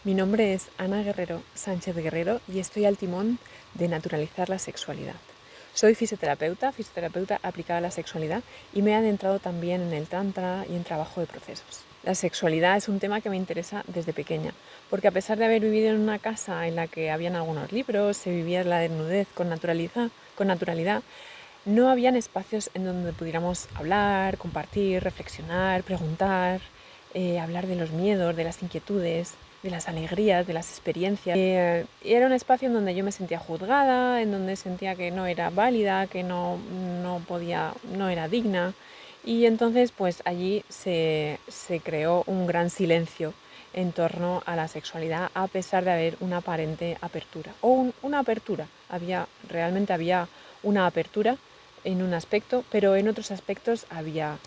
Mi nombre es Ana Guerrero Sánchez Guerrero y estoy al timón de Naturalizar la Sexualidad. Soy fisioterapeuta aplicada a la sexualidad y me he adentrado también en el tantra y en trabajo de procesos. La sexualidad es un tema que me interesa desde pequeña, porque a pesar de haber vivido en una casa en la que habían algunos libros, se vivía la desnudez con naturalidad, no habían espacios en donde pudiéramos hablar, compartir, reflexionar, preguntar, hablar de los miedos, de las inquietudes, de las alegrías, de las experiencias. Era un espacio en donde yo me sentía juzgada, en donde sentía que no era válida, que no podía, no era digna. Y entonces pues allí se creó un gran silencio en torno a la sexualidad, a pesar de haber una aparente apertura. Una apertura, realmente había una apertura en un aspecto, pero en otros aspectos había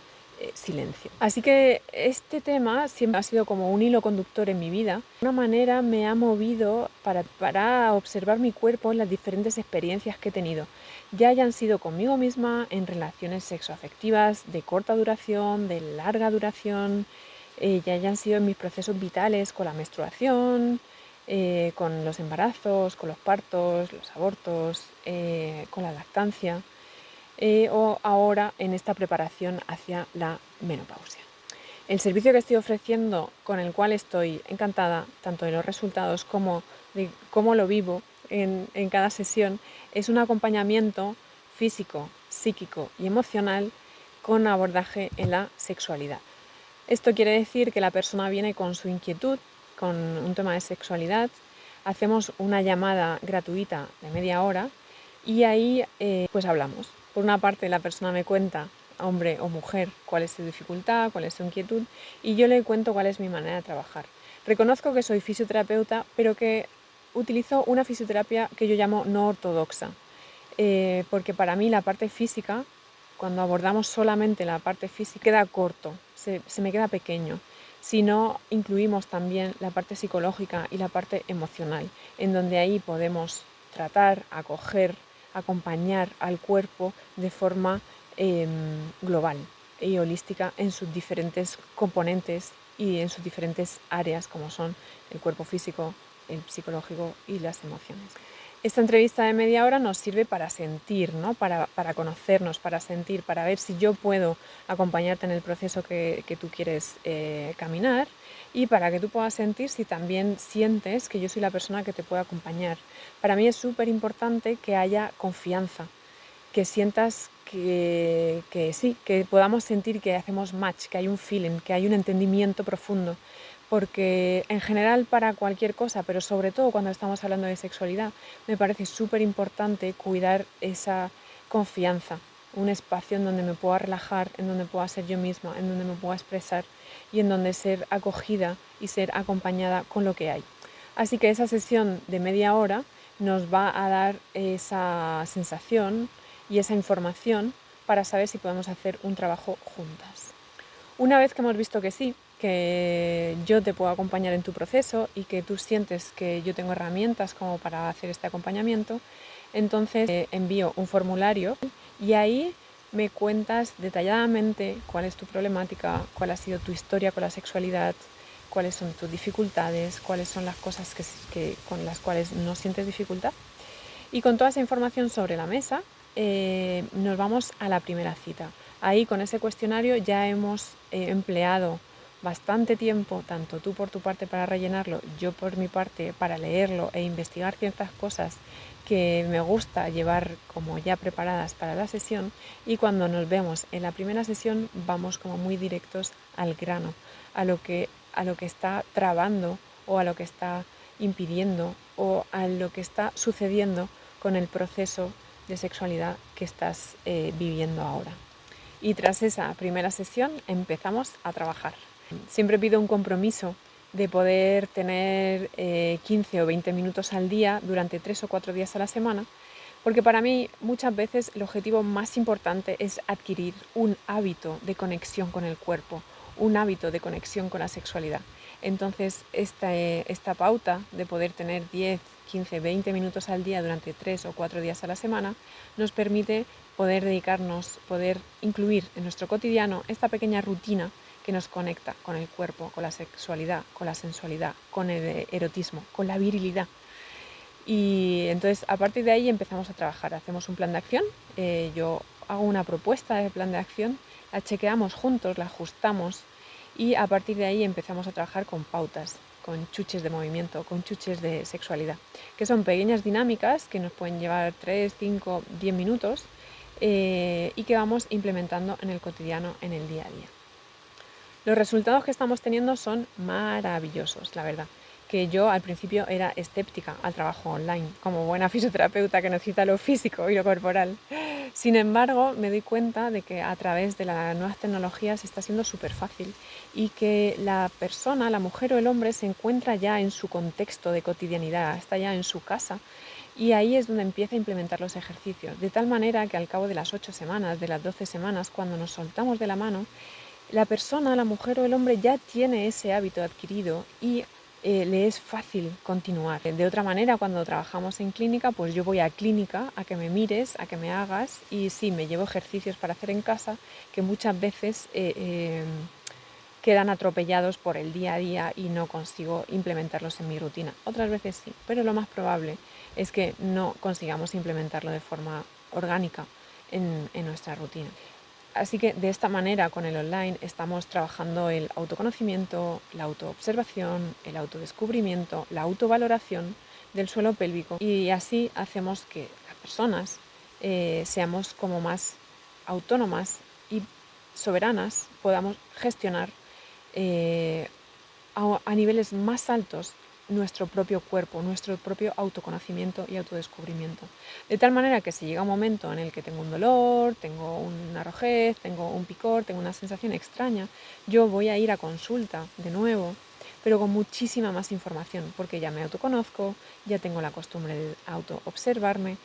silencio. Así que este tema siempre ha sido como un hilo conductor en mi vida. De una manera me ha movido para observar mi cuerpo en las diferentes experiencias que he tenido. Ya hayan sido conmigo misma, en relaciones sexoafectivas de corta duración, de larga duración, ya hayan sido en mis procesos vitales con la menstruación, con los embarazos, con los partos, los abortos, con la lactancia. O ahora en esta preparación hacia la menopausia. El servicio que estoy ofreciendo, con el cual estoy encantada, tanto de los resultados como de cómo lo vivo en cada sesión, es un acompañamiento físico, psíquico y emocional con abordaje en la sexualidad. Esto quiere decir que la persona viene con su inquietud, con un tema de sexualidad, hacemos una llamada gratuita de media hora y ahí pues hablamos. Por una parte la persona me cuenta, hombre o mujer, cuál es su dificultad, cuál es su inquietud y yo le cuento cuál es mi manera de trabajar. Reconozco que soy fisioterapeuta, pero que utilizo una fisioterapia que yo llamo no ortodoxa, porque para mí la parte física, cuando abordamos solamente la parte física, queda corto, se me queda pequeño. Si no incluimos también la parte psicológica y la parte emocional, en donde ahí podemos tratar, acoger, acompañar al cuerpo de forma global y holística en sus diferentes componentes y en sus diferentes áreas, como son el cuerpo físico, el psicológico y las emociones. Esta entrevista de media hora nos sirve para sentir, ¿no? para conocernos, para sentir, para ver si yo puedo acompañarte en el proceso que tú quieres caminar y para que tú puedas sentir si también sientes que yo soy la persona que te puede acompañar. Para mí es súper importante que haya confianza, que sientas que sí, que podamos sentir que hacemos match, que hay un feeling, que hay un entendimiento profundo. Porque en general para cualquier cosa, pero sobre todo cuando estamos hablando de sexualidad, me parece súper importante cuidar esa confianza, un espacio en donde me pueda relajar, en donde pueda ser yo misma, en donde me pueda expresar y en donde ser acogida y ser acompañada con lo que hay. Así que esa sesión de media hora nos va a dar esa sensación y esa información para saber si podemos hacer un trabajo juntas. Una vez que hemos visto que sí, que yo te puedo acompañar en tu proceso y que tú sientes que yo tengo herramientas como para hacer este acompañamiento, entonces envío un formulario y ahí me cuentas detalladamente cuál es tu problemática, cuál ha sido tu historia con la sexualidad, cuáles son tus dificultades, cuáles son las cosas con las cuales no sientes dificultad. Y con toda esa información sobre la mesa, nos vamos a la primera cita. Ahí con ese cuestionario ya hemos empleado bastante tiempo, tanto tú por tu parte para rellenarlo, yo por mi parte para leerlo e investigar ciertas cosas que me gusta llevar como ya preparadas para la sesión, y cuando nos vemos en la primera sesión vamos como muy directos al grano, a lo que está trabando o a lo que está impidiendo o a lo que está sucediendo con el proceso de sexualidad que estás viviendo ahora. Y tras esa primera sesión empezamos a trabajar. Siempre pido un compromiso de poder tener 15 o 20 minutos al día durante 3 o 4 días a la semana, porque para mí muchas veces el objetivo más importante es adquirir un hábito de conexión con el cuerpo, un hábito de conexión con la sexualidad. Entonces esta pauta de poder tener 10, 15, 20 minutos al día durante 3 o 4 días a la semana nos permite poder dedicarnos, poder incluir en nuestro cotidiano esta pequeña rutina que nos conecta con el cuerpo, con la sexualidad, con la sensualidad, con el erotismo, con la virilidad. Y entonces a partir de ahí empezamos a trabajar, hacemos un plan de acción, yo hago una propuesta de plan de acción, la chequeamos juntos, la ajustamos y a partir de ahí empezamos a trabajar con pautas, con chuches de movimiento, con chuches de sexualidad, que son pequeñas dinámicas que nos pueden llevar 3, 5, 10 minutos y que vamos implementando en el cotidiano, en el día a día. Los resultados que estamos teniendo son maravillosos, la verdad. Que yo al principio era escéptica al trabajo online, como buena fisioterapeuta que necesita lo físico y lo corporal. Sin embargo, me doy cuenta de que a través de las nuevas tecnologías está siendo súper fácil y que la persona, la mujer o el hombre, se encuentra ya en su contexto de cotidianidad, está ya en su casa y ahí es donde empieza a implementar los ejercicios. De tal manera que al cabo de las 8 semanas, de las 12 semanas, cuando nos soltamos de la mano, la persona, la mujer o el hombre ya tiene ese hábito adquirido y le es fácil continuar. De otra manera, cuando trabajamos en clínica, pues yo voy a clínica a que me mires, a que me hagas y sí, me llevo ejercicios para hacer en casa que muchas veces quedan atropellados por el día a día y no consigo implementarlos en mi rutina. Otras veces sí, pero lo más probable es que no consigamos implementarlo de forma orgánica en nuestra rutina. Así que de esta manera con el online estamos trabajando el autoconocimiento, la autoobservación, el autodescubrimiento, la autovaloración del suelo pélvico y así hacemos que las personas seamos como más autónomas y soberanas, podamos gestionar a niveles más altos nuestro propio cuerpo, nuestro propio autoconocimiento y autodescubrimiento. De tal manera que si llega un momento en el que tengo un dolor, tengo una rojez, tengo un picor, tengo una sensación extraña, yo voy a ir a consulta de nuevo, pero con muchísima más información, porque ya me autoconozco, ya tengo la costumbre de autoobservarme.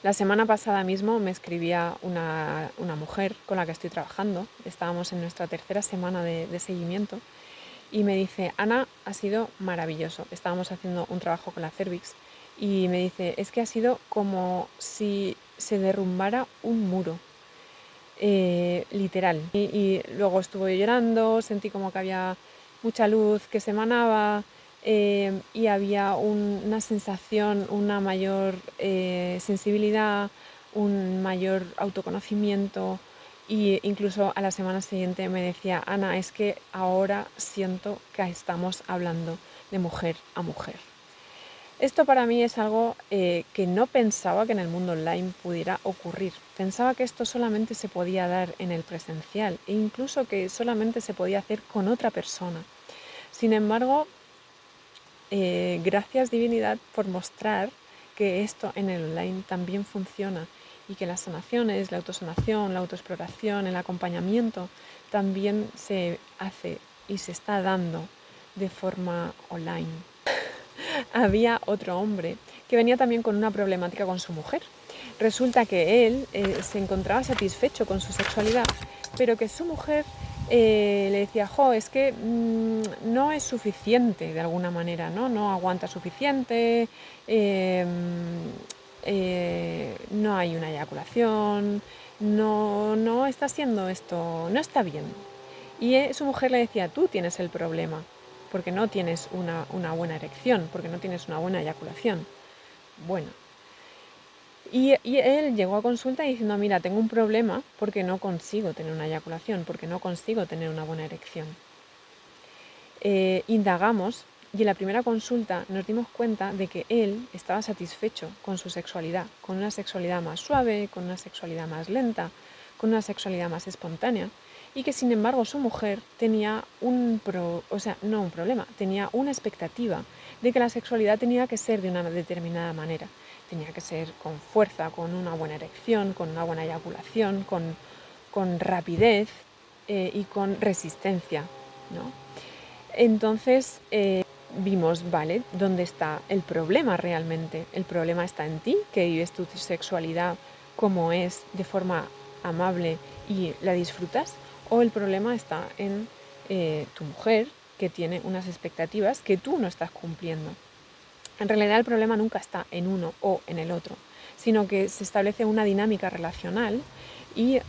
La semana pasada mismo me escribía una mujer con la que estoy trabajando, estábamos en nuestra tercera semana de seguimiento, y me dice, Ana, ha sido maravilloso. Estábamos haciendo un trabajo con la cervix y me dice, es que ha sido como si se derrumbara un muro, literal. Y luego estuve llorando, sentí como que había mucha luz que se emanaba y había una sensación, una mayor sensibilidad, un mayor autoconocimiento. Y incluso a la semana siguiente me decía, Ana, es que ahora siento que estamos hablando de mujer a mujer. Esto para mí es algo que no pensaba que en el mundo online pudiera ocurrir. Pensaba que esto solamente se podía dar en el presencial e incluso que solamente se podía hacer con otra persona. Sin embargo, gracias divinidad por mostrar que esto en el online también funciona y que las sanaciones, la autosanación, la autoexploración, el acompañamiento también se hace y se está dando de forma online. Había otro hombre que venía también con una problemática con su mujer. Resulta que él se encontraba satisfecho con su sexualidad, pero que su mujer le decía, jo, es que no es suficiente de alguna manera, no aguanta suficiente, no hay una eyaculación, no está haciendo esto, no está bien. Y su mujer le decía, tú tienes el problema, porque no tienes una buena erección, porque no tienes una buena eyaculación. Bueno, y él llegó a consulta diciendo, mira, tengo un problema porque no consigo tener una eyaculación, porque no consigo tener una buena erección. Indagamos y en la primera consulta nos dimos cuenta de que él estaba satisfecho con su sexualidad, con una sexualidad más suave, con una sexualidad más lenta, con una sexualidad más espontánea, y que sin embargo su mujer tenía tenía una expectativa de que la sexualidad tenía que ser de una determinada manera. Tenía que ser con fuerza, con una buena erección, con una buena eyaculación, con rapidez y con resistencia, ¿no? Entonces vimos, vale, ¿dónde está el problema realmente? El problema está en ti, que vives tu sexualidad como es, de forma amable y la disfrutas, o el problema está en tu mujer, que tiene unas expectativas que tú no estás cumpliendo. En realidad el problema nunca está en uno o en el otro, sino que se establece una dinámica relacional Y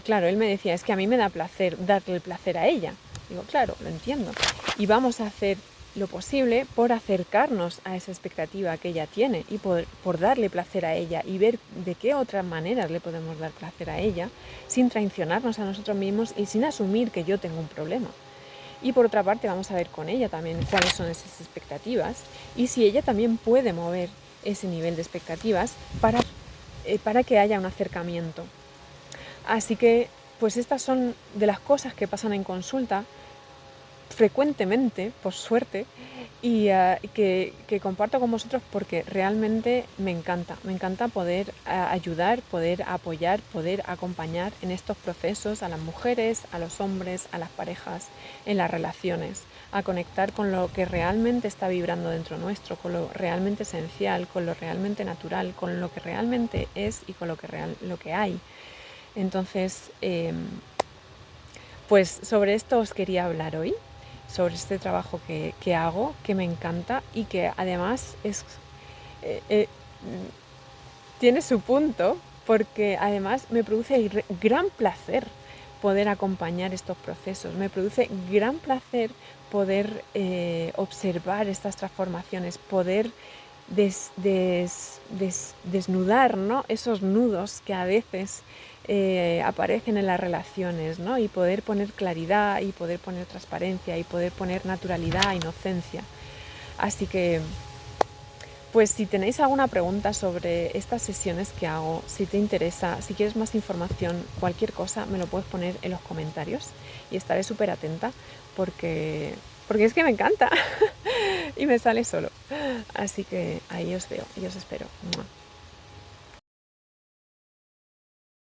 claro, él me decía, es que a mí me da placer darle el placer a ella. Digo, claro, lo entiendo. Y vamos a hacer lo posible por acercarnos a esa expectativa que ella tiene y por darle placer a ella y ver de qué otras maneras le podemos dar placer a ella sin traicionarnos a nosotros mismos y sin asumir que yo tengo un problema. Y por otra parte vamos a ver con ella también cuáles son esas expectativas y si ella también puede mover ese nivel de expectativas para que haya un acercamiento. Así que pues estas son de las cosas que pasan en consulta frecuentemente, por suerte, y que comparto con vosotros porque realmente me encanta poder ayudar, poder apoyar, poder acompañar en estos procesos a las mujeres, a los hombres, a las parejas, en las relaciones, a conectar con lo que realmente está vibrando dentro nuestro, con lo realmente esencial, con lo realmente natural, con lo que realmente es y con lo que hay. Entonces, pues sobre esto os quería hablar hoy, sobre este trabajo que hago, que me encanta y que además eh, eh, tiene su punto, porque además me produce gran placer poder acompañar estos procesos, me produce gran placer poder observar estas transformaciones, poder desnudar, ¿no?, esos nudos que a veces aparecen en las relaciones, ¿no?, y poder poner claridad y poder poner transparencia y poder poner naturalidad, inocencia. Así que pues si tenéis alguna pregunta sobre estas sesiones que hago, si te interesa, si quieres más información, cualquier cosa, me lo puedes poner en los comentarios y estaré súper atenta porque es que me encanta y me sale solo. Así que ahí os veo y os espero.